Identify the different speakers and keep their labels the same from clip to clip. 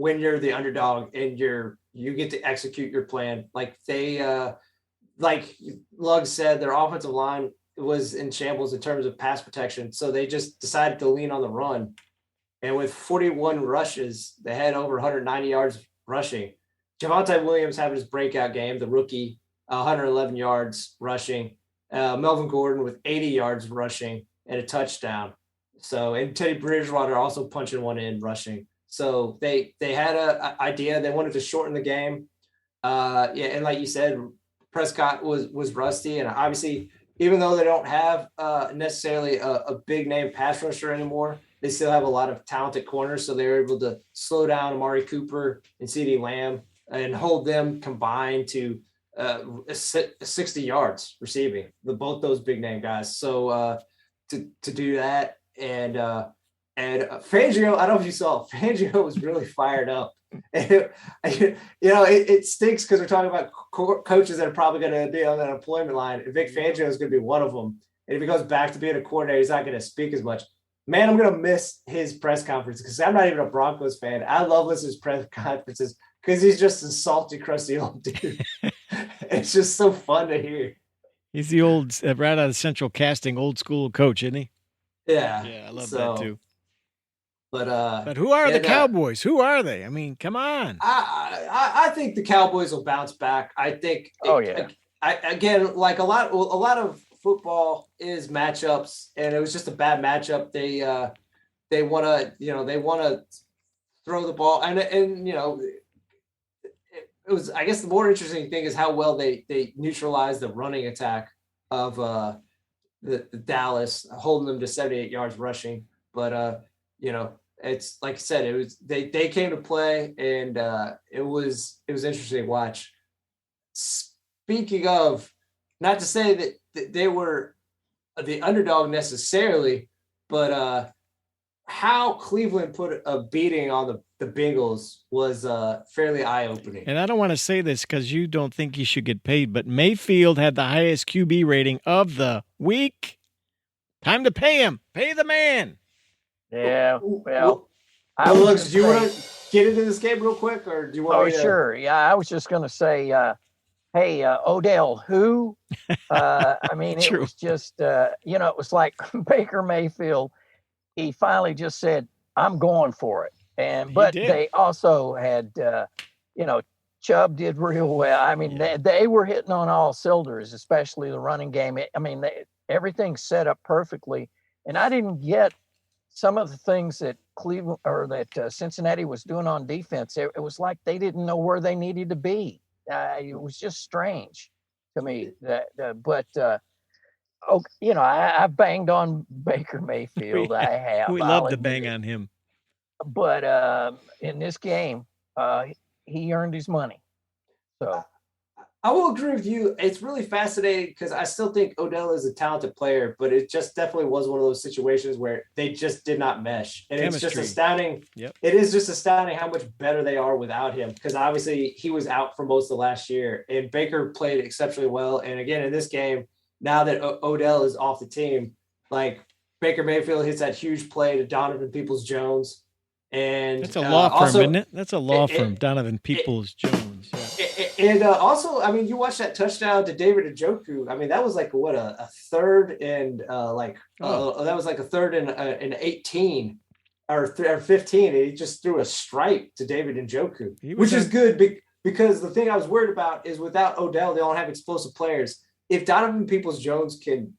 Speaker 1: when you're the underdog and you get to execute your plan. Like like Lugg said, their offensive line was in shambles in terms of pass protection. So they just decided to lean on the run. And with 41 rushes, they had over 190 yards rushing. Javonte Williams having his breakout game, the rookie, 111 yards rushing. Melvin Gordon with 80 yards rushing and a touchdown. So, and Teddy Bridgewater also punching one in rushing. So they had an idea. They wanted to shorten the game. And like you said, Prescott was rusty, and obviously, even though they don't have necessarily a big name pass rusher anymore, they still have a lot of talented corners. So they were able to slow down Amari Cooper and CeeDee Lamb and hold them combined to 60 yards receiving, both those big name guys. So to do that, and Fangio, I don't know if you saw, Fangio was really fired up. And it stinks because we're talking about coaches that are probably going to be on the unemployment line. Vic Fangio is going to be one of them. And if he goes back to being a coordinator, he's not going to speak as much. Man, I'm going to miss his press conference because I'm not even a Broncos fan. I love listening to his press conferences because he's just a salty, crusty old dude. It's just so fun to hear.
Speaker 2: He's the old, right out of Central Casting, old school coach, isn't he?
Speaker 1: Yeah.
Speaker 2: Yeah, I love that too.
Speaker 1: But
Speaker 2: who are the Cowboys? Who are they? I mean, come on.
Speaker 1: I think the Cowboys will bounce back. I think. Again, like a lot of football is matchups, and it was just a bad matchup. They want to throw the ball, and it was. I guess the more interesting thing is how well they neutralized the running attack of the Dallas, holding them to 78 yards rushing. But it's like I said, it was they came to play, and it was interesting to watch. Speaking of, not to say that they were the underdog necessarily, but how Cleveland put a beating on the Bengals was fairly eye-opening.
Speaker 2: And I don't want to say this because you don't think you should get paid, but Mayfield had the highest QB rating of the week. Time to pay him. Pay the man.
Speaker 3: Yeah,
Speaker 1: well, do you want to get into this game real quick, or do you want?
Speaker 3: Sure. Yeah, I was just going to say, hey, Odell, who? I mean, it was just, it was like Baker Mayfield. He finally just said, "I'm going for it," but they also had, Chubb did real well. I mean, they were hitting on all cylinders, especially the running game. Everything's set up perfectly, and I didn't get some of the things that Cleveland or that Cincinnati was doing on defense. It was like they didn't know where they needed to be. It was just strange to me. I've banged on Baker Mayfield. I have.
Speaker 2: We love to bang on him.
Speaker 3: But in this game, he earned his money. So
Speaker 1: I will agree with you. It's really fascinating because I still think Odell is a talented player, but it just definitely was one of those situations where they just did not mesh. And Chemistry. It's just astounding.
Speaker 2: Yep.
Speaker 1: It is just astounding how much better they are without him, because obviously he was out for most of last year, and Baker played exceptionally well. And again, in this game, now that Odell is off the team, like Baker Mayfield hits that huge play to Donovan Peoples-Jones. And
Speaker 2: that's a law firm, isn't it? That's a law firm, Donovan Peoples-Jones. Yeah.
Speaker 1: And also, I mean, you watch that touchdown to David Njoku. I mean, that was like a third and that was like a third and 18 or 15. And he just threw a stripe to David Njoku, which is good because the thing I was worried about is without Odell, they don't have explosive players. If Donovan Peoples-Jones can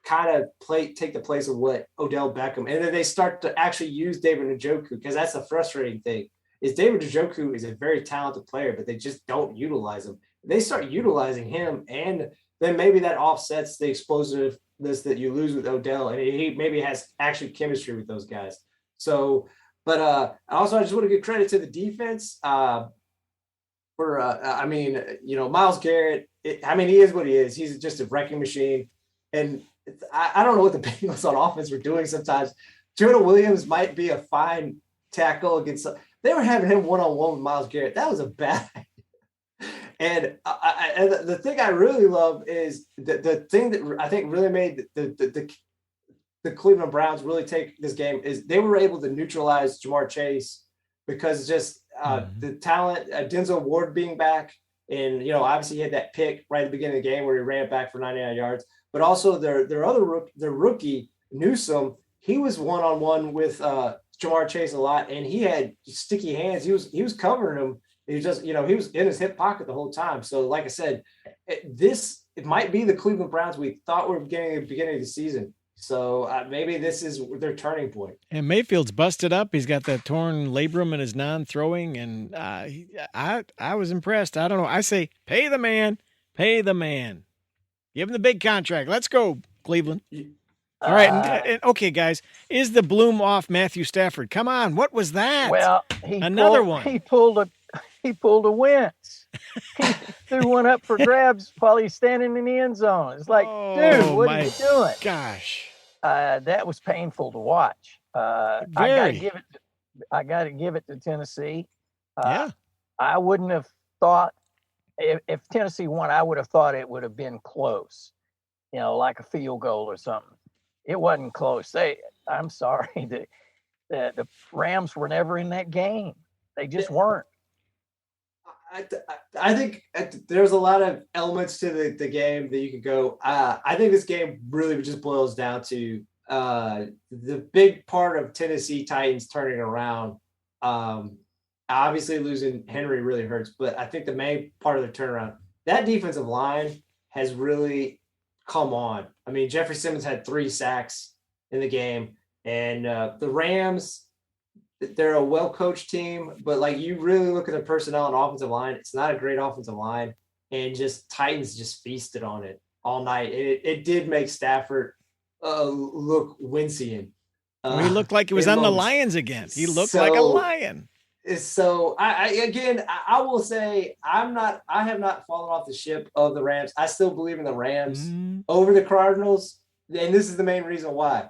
Speaker 1: kind of take the place of what Odell Beckham, and then they start to actually use David Njoku, because that's the frustrating thing, is David Njoku is a very talented player, but they just don't utilize him. They start utilizing him, and then maybe that offsets the explosiveness that you lose with Odell, and he maybe has actually chemistry with those guys. So, but also I just want to give credit to the defense for Myles Garrett. He is what he is. He's just a wrecking machine, and I don't know what the Bengals on offense were doing sometimes. Jonah Williams might be a fine tackle against. They were having him one-on-one with Myles Garrett. That was a bad idea. And the thing I really love is the thing that I think really made the Cleveland Browns really take this game is they were able to neutralize Jamar Chase, because just The talent, Denzel Ward being back, and obviously he had that pick right at the beginning of the game where he ran it back for 99 yards. But also their rookie Newsome, he was one-on-one with Jamar Chase a lot, and he had sticky hands. He was covering him. He was just, he was in his hip pocket the whole time. So, like I said, it might be the Cleveland Browns we thought were getting at the beginning of the season. So maybe this is their turning point.
Speaker 2: And Mayfield's busted up. He's got that torn labrum in his non-throwing, and I was impressed. I don't know. I say pay the man. Give him the big contract. Let's go, Cleveland. All right. And okay, guys, is the bloom off Matthew Stafford? Come on. What was that?
Speaker 3: Well, he pulled a Wentz. He threw one up for grabs while he's standing in the end zone. It's like, dude, what are you doing?
Speaker 2: Gosh.
Speaker 3: That was painful to watch. I got to give it to Tennessee.
Speaker 2: Yeah.
Speaker 3: I wouldn't have thought if Tennessee won, I would have thought it would have been close, like a field goal or something. It wasn't close. I'm sorry. The Rams were never in that game. They just weren't.
Speaker 1: I think there's a lot of elements to the game that you could go. I think this game really just boils down to the big part of Tennessee Titans turning around. Obviously, losing Henry really hurts, but I think the main part of the turnaround, that defensive line has really come on. I mean, Jeffrey Simmons had 3 sacks in the game, and the Rams, they're a well-coached team, but like you really look at the personnel and offensive line, it's not a great offensive line, and just Titans just feasted on it all night. It did make Stafford look Wentzian.
Speaker 2: He looked like he was on the Lions again. He looked like a lion.
Speaker 1: So I will say I have not fallen off the ship of the Rams. I still believe in the Rams over the Cardinals, and this is the main reason why.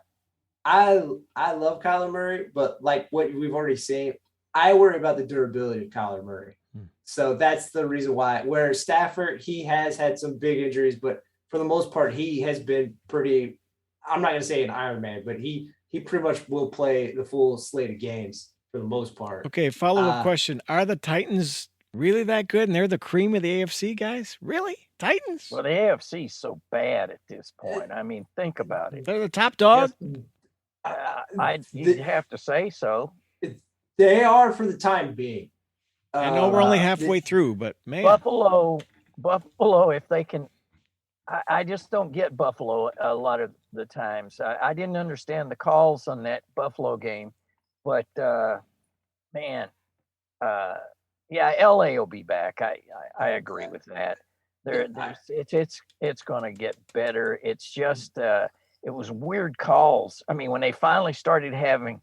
Speaker 1: I love Kyler Murray, but like what we've already seen, I worry about the durability of Kyler Murray. So that's the reason why. Where Stafford, he has had some big injuries, but for the most part, he has been pretty. I'm not going to say an Iron Man, but he pretty much will play the full slate of games for the most part.
Speaker 2: Okay, follow-up question. Are the Titans really that good, and they're the cream of the AFC, guys? Really? Titans?
Speaker 3: Well, the AFC is so bad at this point. I mean, think about it.
Speaker 2: They're the top dog?
Speaker 3: You'd have to say so.
Speaker 1: They are for the time being.
Speaker 2: I know we're only halfway through, but man.
Speaker 3: Buffalo, if they can, I just don't get Buffalo a lot of the times. I didn't understand the calls on that Buffalo game, but LA will be back. I agree with that. It's going to get better. It's just it was weird calls. I mean, when they finally started having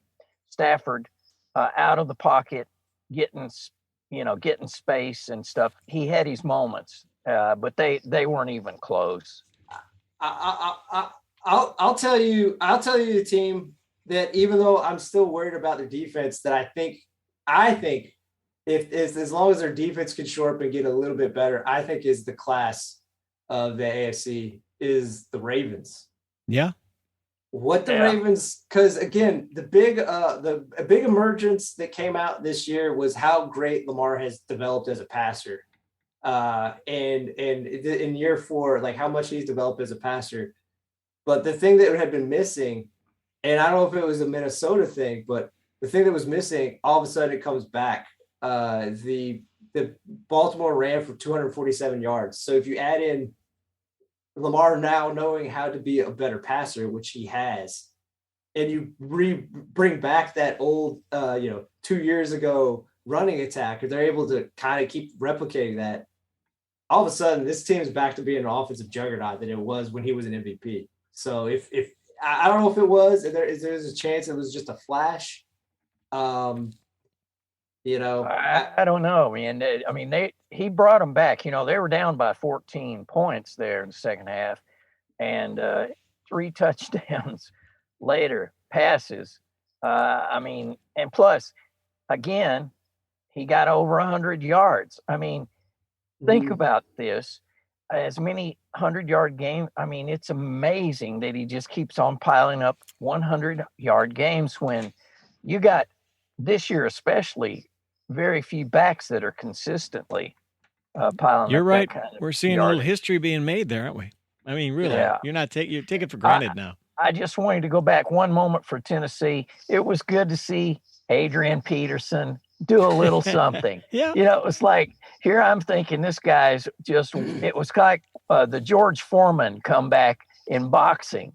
Speaker 3: Stafford out of the pocket, getting space and stuff, he had his moments, but they weren't even close.
Speaker 1: I'll tell you the team that, even though I'm still worried about their defense, that I think if as long as their defense can shore up and get a little bit better, I think is the class of the AFC is the Ravens.
Speaker 2: Yeah.
Speaker 1: Ravens, because again, the big emergence that came out this year was how great Lamar has developed as a passer. And in year 4, like how much he's developed as a passer. But the thing that had been missing, and I don't know if it was a Minnesota thing, but the thing that was missing, all of a sudden it comes back. The Baltimore ran for 247 yards. So if you add in Lamar now knowing how to be a better passer, which he has, and you bring back that old 2 years ago running attack, or they're able to kind of keep replicating that, all of a sudden this team is back to being an offensive juggernaut that it was when he was an MVP. So if I don't know if it was, there's a chance it was just a flash. I
Speaker 3: don't know, man. I mean, he brought them back. They were down by 14 points there in the second half, and 3 touchdowns later, passes. And plus, again, he got over 100 yards. I mean, think about this. As many 100-yard games. I mean, it's amazing that he just keeps on piling up 100-yard games when you got this year, especially very few backs that are consistently piling.
Speaker 2: You're
Speaker 3: up
Speaker 2: right.
Speaker 3: That kind of
Speaker 2: We're seeing
Speaker 3: yardage.
Speaker 2: a little history being made there, aren't we? I mean, really, you're taking it for granted now.
Speaker 3: I just wanted to go back one moment for Tennessee. It was good to see Adrian Peterson do a little something.
Speaker 2: Yeah.
Speaker 3: It was like, here I'm thinking this guy's just, it was like the George Foreman comeback in boxing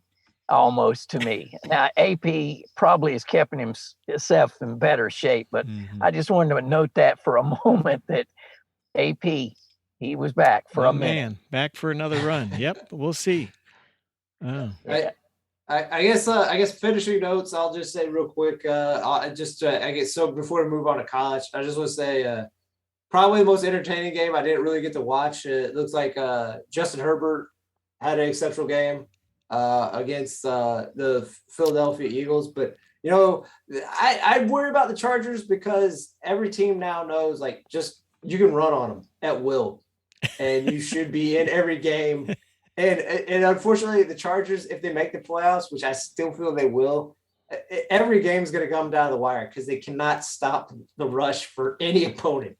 Speaker 3: almost to me. Now, AP probably has kept himself in better shape, but I just wanted to note that for a moment that AP, he was back for a minute.
Speaker 2: Back for another run. Yep, we'll see. Oh.
Speaker 1: Yeah. I guess finishing notes. I'll just say real quick. I guess so. Before we move on to college, I just want to say probably the most entertaining game I didn't really get to watch. It looks like Justin Herbert had an exceptional game against the Philadelphia Eagles. But I worry about the Chargers because every team now knows just you can run on them at will, and you should be in every game. And unfortunately, the Chargers, if they make the playoffs, which I still feel they will, every game is going to come down to the wire because they cannot stop the rush for any opponent.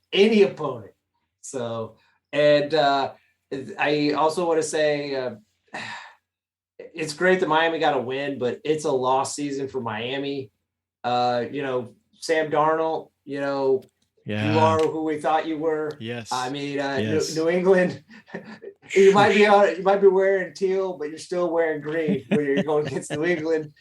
Speaker 1: So, and I also want to say it's great that Miami got a win, but it's a lost season for Miami. Sam Darnold, you are who we thought you were.
Speaker 2: Yes.
Speaker 1: I mean,
Speaker 2: yes.
Speaker 1: New England, you might be wearing teal, but you're still wearing green when you're going against New England.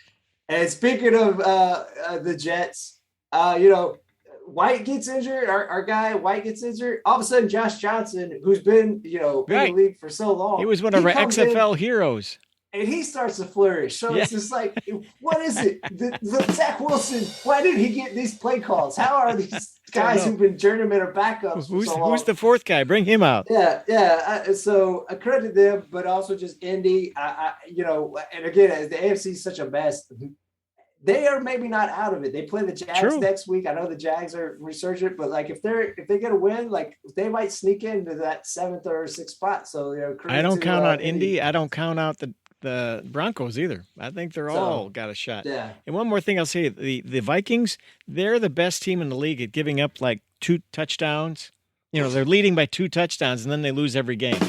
Speaker 1: And speaking of the Jets, White gets injured. Our guy White gets injured. All of a sudden, Josh Johnson, who's been in the league for so long,
Speaker 2: he was one of our XFL heroes.
Speaker 1: And he starts to flourish. So it's just like, what is it? The Zach Wilson, why did he get these play calls? How are these guys who've been journeymen or backups for so long?
Speaker 2: Who's the fourth guy? Bring him out.
Speaker 1: Yeah. So I credit them, but also just Indy. And again, as the AFC is such a mess, they are maybe not out of it. They play the Jags next week. I know the Jags are resurgent, but if they get a win, they might sneak into that 7th or 6th spot. So
Speaker 2: I don't count out Indy. I don't count out the Broncos either. I think they're all got a shot.
Speaker 1: Yeah.
Speaker 2: And one more thing I'll say, the Vikings, they're the best team in the league at giving up 2 touchdowns. They're leading by 2 touchdowns and then they lose every game.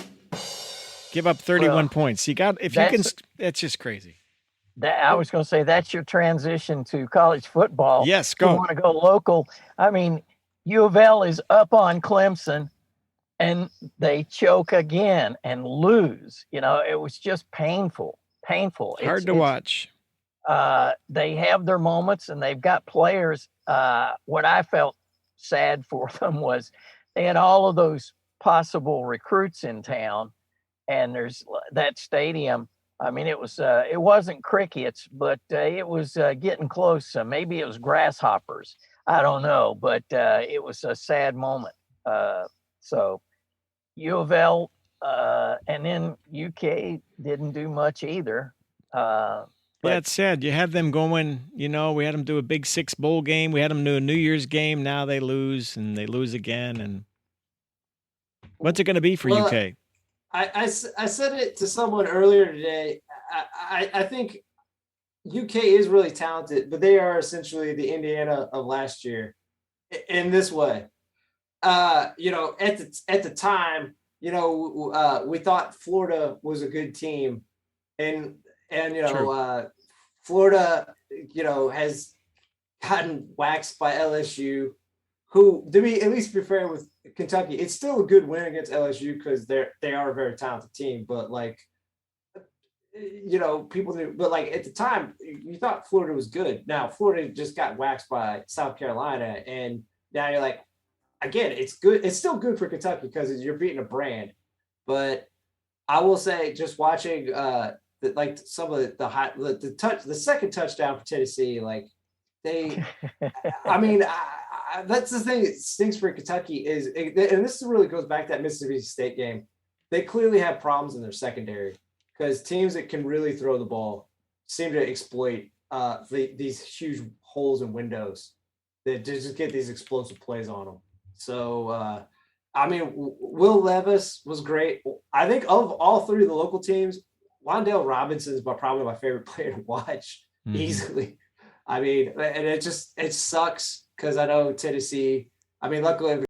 Speaker 2: Give up 31 points. That's just crazy.
Speaker 3: I was going to say that's your transition to college football.
Speaker 2: Yes, go.
Speaker 3: You want to go local. I mean, U of L is up on Clemson. And they choke again and lose. It was just painful.
Speaker 2: Hard to watch.
Speaker 3: They have their moments and they've got players. What I felt sad for them was they had all of those possible recruits in town. And there's that stadium. I mean, it wasn't crickets, but it was getting close. Maybe it was grasshoppers. I don't know, but it was a sad moment. So U of L and then UK didn't do much either.
Speaker 2: It's sad. You have them going, we had them do a Big 6 bowl game. We had them do a New Year's game. Now they lose and they lose again. And what's it going to be for UK?
Speaker 1: I said it to someone earlier today. I think UK is really talented, but they are essentially the Indiana of last year in this way. At the time, we thought Florida was a good team, and Florida, has gotten waxed by LSU, who, to be at least be fair with Kentucky, it's still a good win against LSU because they are a very talented team. But people knew, but at the time, you thought Florida was good. Now Florida just got waxed by South Carolina, and now you're like, again, it's good. It's still good for Kentucky because you're beating a brand. But I will say, just watching some of the second touchdown for Tennessee, that's the thing that stinks for Kentucky and this really goes back to that Mississippi State game. They clearly have problems in their secondary because teams that can really throw the ball seem to exploit these huge holes and windows that just get these explosive plays on them. So, Will Levis was great. I think of all 3 of the local teams, Wan'Dale Robinson is probably my favorite player to watch easily. I mean, and it sucks because I know Tennessee, I mean, luckily